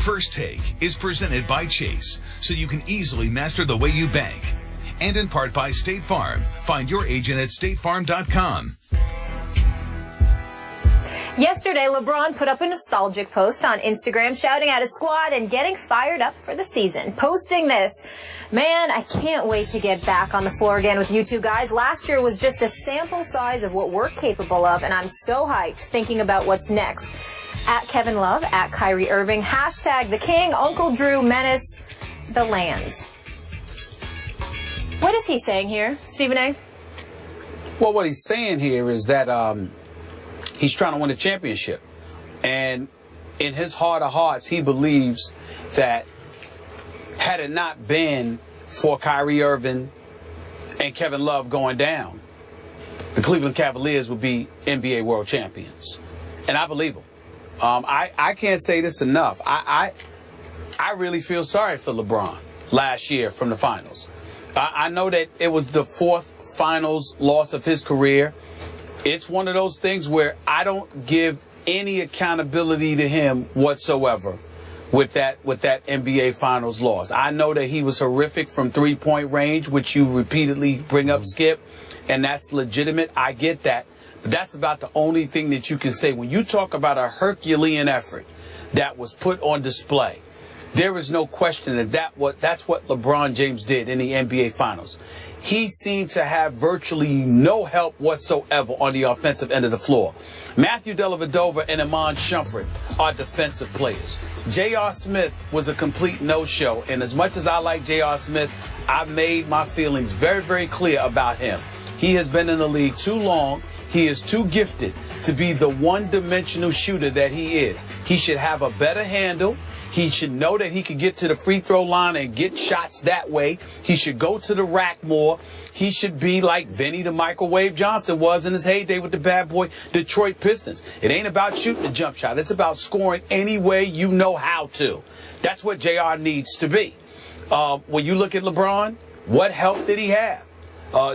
First Take is presented by Chase, so you can easily master the way you bank. And in part by State Farm. Find your agent at statefarm.com. Yesterday, Lebron put up a nostalgic post on Instagram shouting at his squad and getting fired up for the season. Posting this, "Man, I can't wait to get back on the floor again with you two guys. Last year was just a sample size of what we're capable of, and I'm so hyped thinking about what's next." At Kevin Love, at Kyrie Irving, hashtag the King, Uncle Drew, Menace, the land. What is he saying here, Stephen A? Well, what he's saying here is that he's trying to win a championship. And in his heart of hearts, he believes that had it not been for Kyrie Irving and Kevin Love going down, the Cleveland Cavaliers would be NBA world champions. And I believe him. I can't say this enough. I really feel sorry for LeBron last year from the finals. I know that it was the fourth finals loss of his career. It's one of those things where I don't give any accountability to him whatsoever with that NBA finals loss. I know that he was horrific from three-point range, which you repeatedly bring up, Skip, and that's legitimate. I get that. But that's about the only thing that you can say. When you talk about a Herculean effort that was put on display, there is no question that that's what LeBron James did in the NBA Finals. He seemed to have virtually no help whatsoever on the offensive end of the floor. Matthew Dellavedova and Iman Shumpert are defensive players. J.R. Smith was a complete no-show, and as much as I like J.R. Smith, I made my feelings very, very clear about him. He has been in the league too long. He is too gifted to be the one-dimensional shooter that he is. He should have a better handle. He should know that he could get to the free throw line and get shots that way. He should go to the rack more. He should be like Vinny the Microwave Johnson was in his heyday with the bad boy Detroit Pistons. It ain't about shooting the jump shot. It's about scoring any way you know how to. That's what JR needs to be. When you look at LeBron, what help did he have?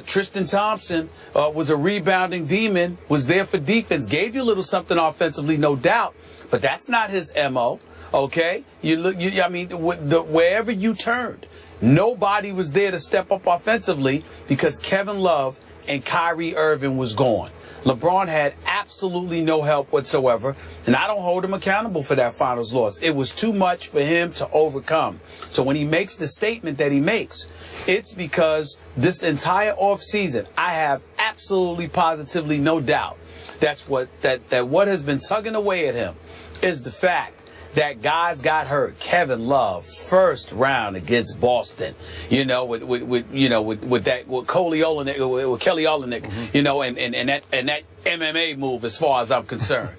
Tristan Thompson was a rebounding demon, was there for defense, gave you a little something offensively, no doubt, but that's not his MO. Okay, wherever you turned, nobody was there to step up offensively because Kevin Love and Kyrie Irving was gone. LeBron had absolutely no help whatsoever, and I don't hold him accountable for that finals loss. It was too much for him to overcome. So when he makes the statement that he makes, it's because this entire offseason, I have absolutely positively no doubt that what has been tugging away at him is the fact that guys got hurt. Kevin Love, first round against Boston, with Kelly Olynyk, and that MMA move as far as I'm concerned,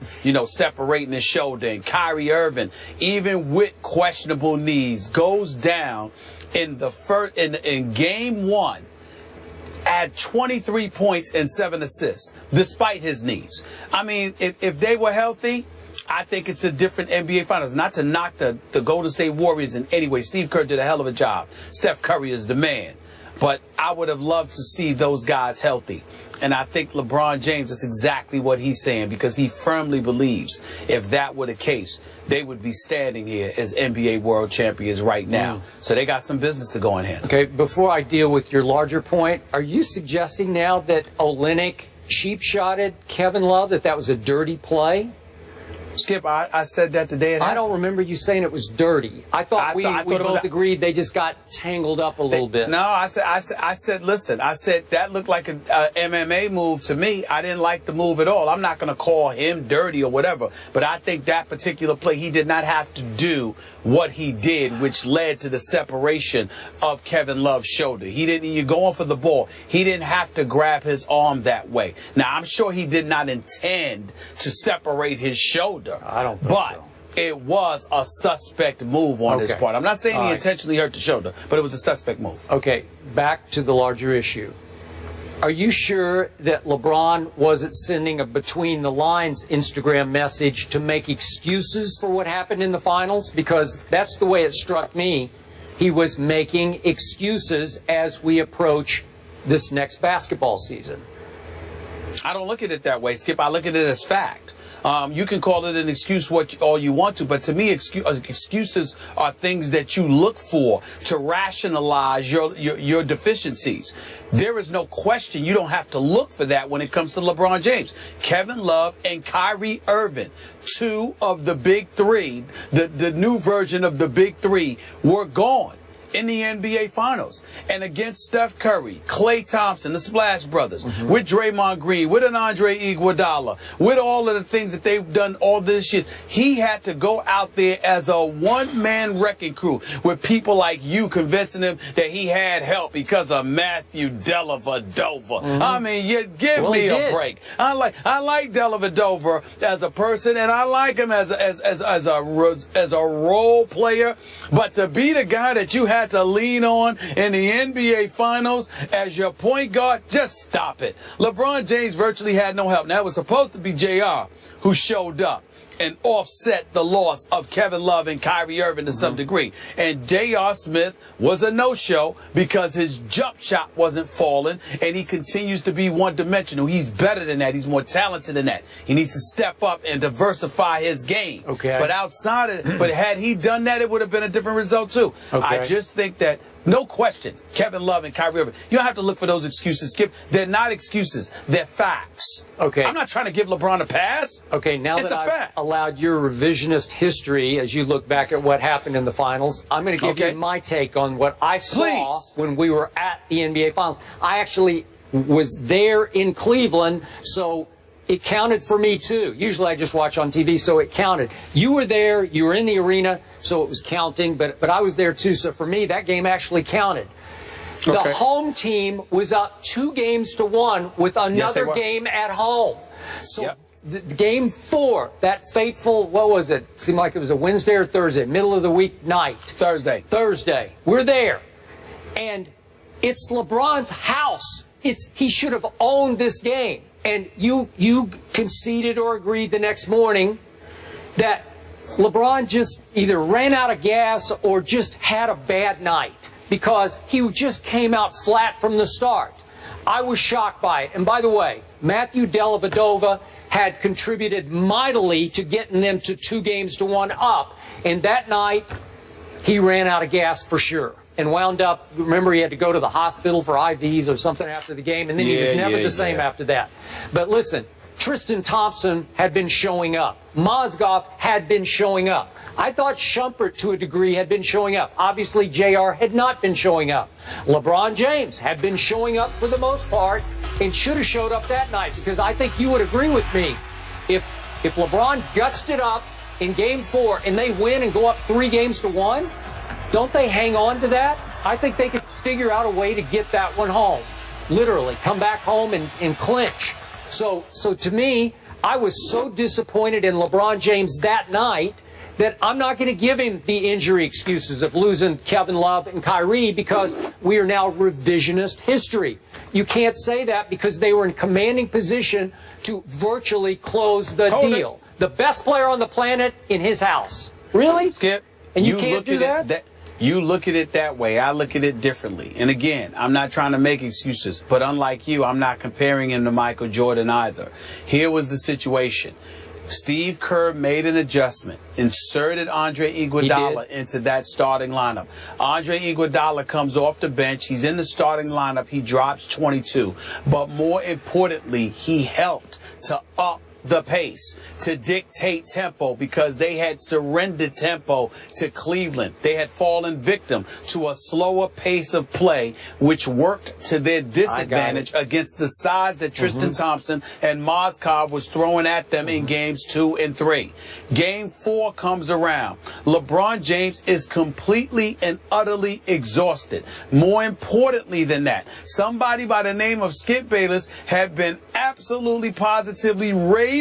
separating his shoulder. And Kyrie Irving, even with questionable knees, goes down in game one, had 23 points and 7 assists, despite his knees. I mean, if they were healthy, I think it's a different NBA Finals. Not to knock the Golden State Warriors in any way. Steve Kerr did a hell of a job. Steph Curry is the man. But I would have loved to see those guys healthy. And I think LeBron James is exactly what he's saying, because he firmly believes if that were the case, they would be standing here as NBA world champions right now. So they got some business to go in hand. Okay, before I deal with your larger point, are you suggesting now that Olynyk cheap-shotted Kevin Love, that was a dirty play? Skip, I said that today. I don't remember you saying it was dirty. I thought we both agreed they just got tangled up a little bit. No, I said, listen, that looked like a MMA move to me. I didn't like the move at all. I'm not going to call him dirty or whatever, but I think that particular play, he did not have to do what he did, which led to the separation of Kevin Love's shoulder. You're going for the ball. He didn't have to grab his arm that way. Now, I'm sure he did not intend to separate his shoulder. I don't think so. It was a suspect move on his part. I'm not saying he intentionally hurt the shoulder, but it was a suspect move. Okay, back to the larger issue. Are you sure that LeBron wasn't sending a between-the-lines Instagram message to make excuses for what happened in the finals? Because that's the way it struck me. He was making excuses as we approach this next basketball season. I don't look at it that way, Skip. I look at it as fact. You can call it an excuse all you want to, but to me, excuses are things that you look for to rationalize your deficiencies. There is no question. You don't have to look for that when it comes to LeBron James. Kevin Love and Kyrie Irving, two of the big three, the new version of the big three, were gone in the NBA Finals. And against Steph Curry, Klay Thompson, the Splash Brothers, with Draymond Green, with an Andre Iguodala, with all of the things that they've done all this year, he had to go out there as a one-man wrecking crew with people like you convincing him that he had help because of Matthew Dellavedova. I mean, give me a break. I like Dellavedova as a person, and I like him as a role player, but to be the guy that you had to lean on in the NBA Finals as your point guard, just stop it. LeBron James virtually had no help. Now, it was supposed to be JR who showed up and offset the loss of Kevin Love and Kyrie Irving to some degree. And J.R. Smith was a no-show because his jump shot wasn't falling, and he continues to be one-dimensional. He's better than that. He's more talented than that. He needs to step up and diversify his game. Okay. But outside of it, but had he done that, it would have been a different result too. Okay. I just think that, no question, Kevin Love and Kyrie Irving, you don't have to look for those excuses, Skip. They're not excuses. They're facts. Okay. I'm not trying to give LeBron a pass. Okay, now It's that a I've fact. allowed your revisionist history as you look back at what happened in the finals, I'm going to give you my take on what I saw when we were at the NBA Finals. I actually was there in Cleveland, so it counted for me too. Usually I just watch on TV, so it counted. You were there, you were in the arena, so it was counting, but I was there too, so for me that game actually counted. The home team was up 2-1 with another game at home. So the game 4, that fateful, what was it? Seemed like it was a Wednesday or Thursday, middle of the week night. Thursday. We're there. And it's LeBron's house. He should have owned this game. And you conceded or agreed the next morning that LeBron just either ran out of gas or just had a bad night because he just came out flat from the start. I was shocked by it. And by the way, Matthew Dellavedova had contributed mightily to getting them to 2-1 up. And that night, he ran out of gas for sure. And wound up, remember, he had to go to the hospital for IVs or something after the game, and then he was never the same after that. But listen, Tristan Thompson had been showing up. Mozgov had been showing up. I thought Shumpert, to a degree, had been showing up. Obviously, JR had not been showing up. LeBron James had been showing up for the most part and should have showed up that night, because I think you would agree with me. If LeBron gutsed it up in Game 4 and they win and go up 3-1, don't they hang on to that? I think they could figure out a way to get that one home. Literally, come back home and clinch. So to me, I was so disappointed in LeBron James that night that I'm not going to give him the injury excuses of losing Kevin Love and Kyrie because we are now revisionist history. You can't say that because they were in commanding position to virtually close the deal. The best player on the planet in his house. Really? Skip. And you can't do that? You look at it that way. I look at it differently. And again, I'm not trying to make excuses, but unlike you, I'm not comparing him to Michael Jordan either. Here was the situation. Steve Kerr made an adjustment, inserted Andre Iguodala into that starting lineup. Andre Iguodala comes off the bench. He's in the starting lineup. He drops 22. But more importantly, he helped to up the pace, to dictate tempo, because they had surrendered tempo to Cleveland. They had fallen victim to a slower pace of play, which worked to their disadvantage against the size that Tristan Thompson and Mozgov was throwing at them in games 2 and 3. Game 4 comes around. LeBron James is completely and utterly exhausted. More importantly than that, somebody by the name of Skip Bayless had been absolutely positively raving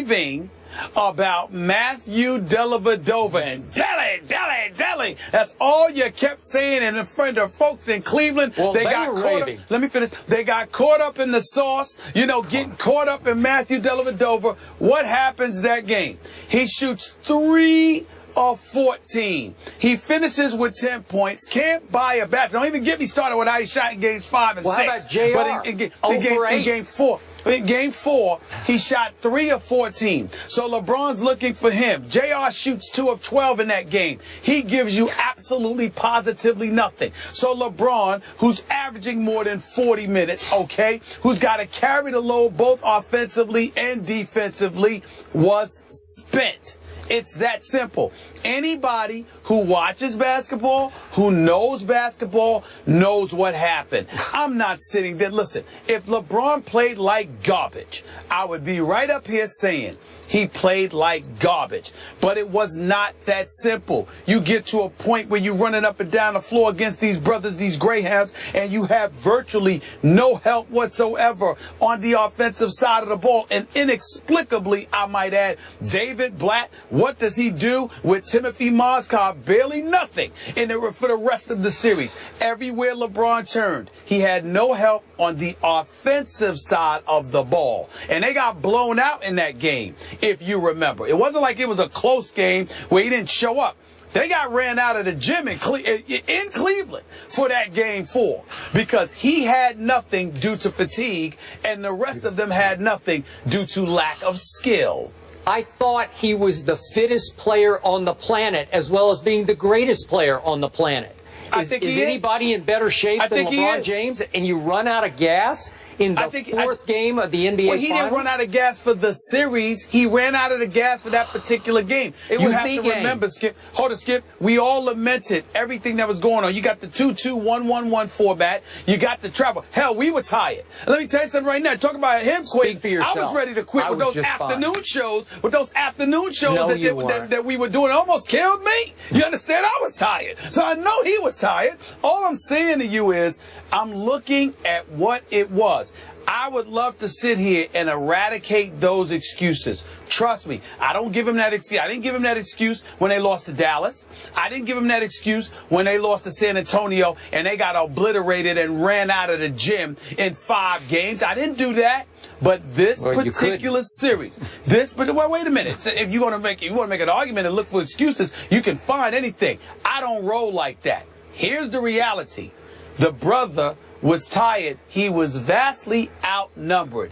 about Matthew Dellavedova and Delly. That's all you kept saying in front of folks in Cleveland. Well, they got caught up. Let me finish. They got caught up in the sauce, getting caught up in Matthew Dellavedova. What happens that game? He shoots 3 of 14. He finishes with 10 points. Can't buy a basket. Don't even get me started with how he shot in games 5 and 6. How about JR? But in game 4. In game 4, he shot 3 of 14. So LeBron's looking for him. JR shoots 2 of 12 in that game. He gives you absolutely positively nothing. So LeBron, who's averaging more than 40 minutes, okay, who's got to carry the load both offensively and defensively, was spent. It's that simple. Anybody who watches basketball, who knows basketball, knows what happened. I'm not sitting there. Listen, if LeBron played like garbage, I would be right up here saying he played like garbage. But it was not that simple. You get to a point where you're running up and down the floor against these brothers, these Greyhounds, and you have virtually no help whatsoever on the offensive side of the ball. And inexplicably, I might add, David Blatt, what does he do with Timothy Mozgov? Barely nothing for the rest of the series. Everywhere LeBron turned, he had no help on the offensive side of the ball. And they got blown out in that game, if you remember. It wasn't like it was a close game where he didn't show up. They got ran out of the gym in Cleveland for that game 4 because he had nothing due to fatigue and the rest of them had nothing due to lack of skill. I thought he was the fittest player on the planet as well as being the greatest player on the planet. Is anybody in better shape than LeBron James and you run out of gas in the fourth game of the NBA Finals? Well, he didn't run out of gas for the series. He ran out of the gas for that particular game. You have to remember, Skip. Hold it, Skip. We all lamented everything that was going on. You got the 2-2-1-1-1 format. You got the travel. Hell, we were tired. Let me tell you something right now. Talk about him quitting. Speak for yourself. I was ready to quit with those afternoon shows. With those afternoon shows that we were doing. It almost killed me. You understand? I was tired. So I know he was tired. All I'm saying to you is I'm looking at what it was. I would love to sit here and eradicate those excuses. Trust me, I don't give him that excuse. I didn't give him that excuse when they lost to Dallas. I didn't give him that excuse when they lost to San Antonio and they got obliterated and ran out of the gym in 5 games. I didn't do that. But this particular series, wait a minute. So if you want to make an argument and look for excuses, you can find anything. I don't roll like that. Here's the reality. The brother was tired. He was vastly outnumbered.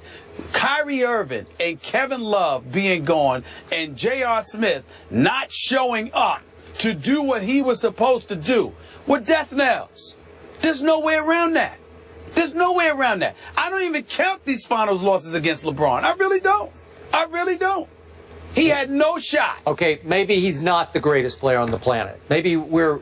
Kyrie Irving and Kevin Love being gone and J.R. Smith not showing up to do what he was supposed to do were death knells. There's no way around that. There's no way around that. I don't even count these finals losses against LeBron. I really don't. I really don't. He had no shot. Okay, maybe he's not the greatest player on the planet. Maybe we're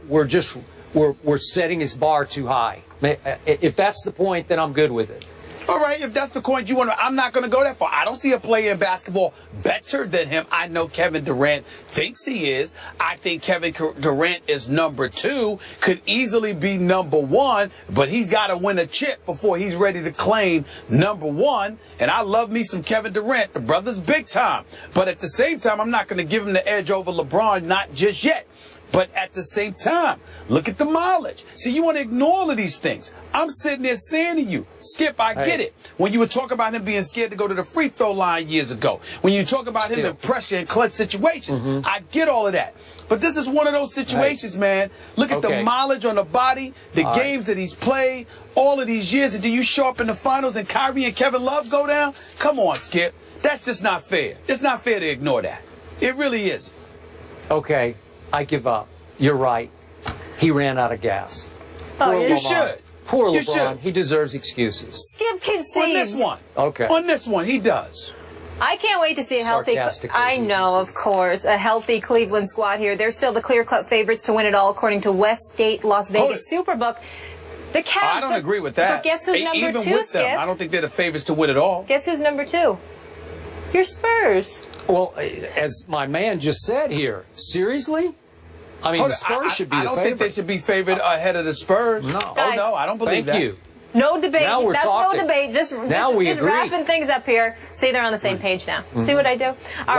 setting his bar too high. If that's the point, then I'm good with it. All right, if that's the point you want to, I'm not going to go that far. I don't see a player in basketball better than him. I know Kevin Durant thinks he is. I think Kevin Durant is number 2, could easily be number 1, but he's got to win a chip before he's ready to claim number 1. And I love me some Kevin Durant. The brother's big time. But at the same time, I'm not going to give him the edge over LeBron, not just yet. But at the same time, look at the mileage. See, you want to ignore all of these things. I'm sitting there saying to you, Skip, I get it. When you were talking about him being scared to go to the free throw line years ago, when you talk about him in pressure and clutch situations, I get all of that. But this is one of those situations, man. Look at the mileage on the body, the games that he's played, all of these years. And do you show up in the finals and Kyrie and Kevin Love go down? Come on, Skip. That's just not fair. It's not fair to ignore that. It really isn't. Okay. I give up. You're right. He ran out of gas. Oh, you should. Poor LeBron. He deserves excuses. Skip concedes. On this one. Okay. On this one, he does. I can't wait to see a healthy. I know, of course, a healthy Cleveland squad here. They're still the clear-cut favorites to win it all, according to Westgate Las Vegas Superbook. The Cavs. I don't agree with that. But guess who's number 2, Even with Skip? them, I don't think they're the favorites to win it all. Guess who's number 2? Your Spurs. Well, as my man just said here, seriously? I mean, the Spurs should be the favorite. I don't think they should be favored ahead of the Spurs. No. Oh, no, I don't believe that. Thank you. No debate. Now we're That's talking. no debate. Just agree. wrapping things up here. See, they're on the same page now. See what I do? All right.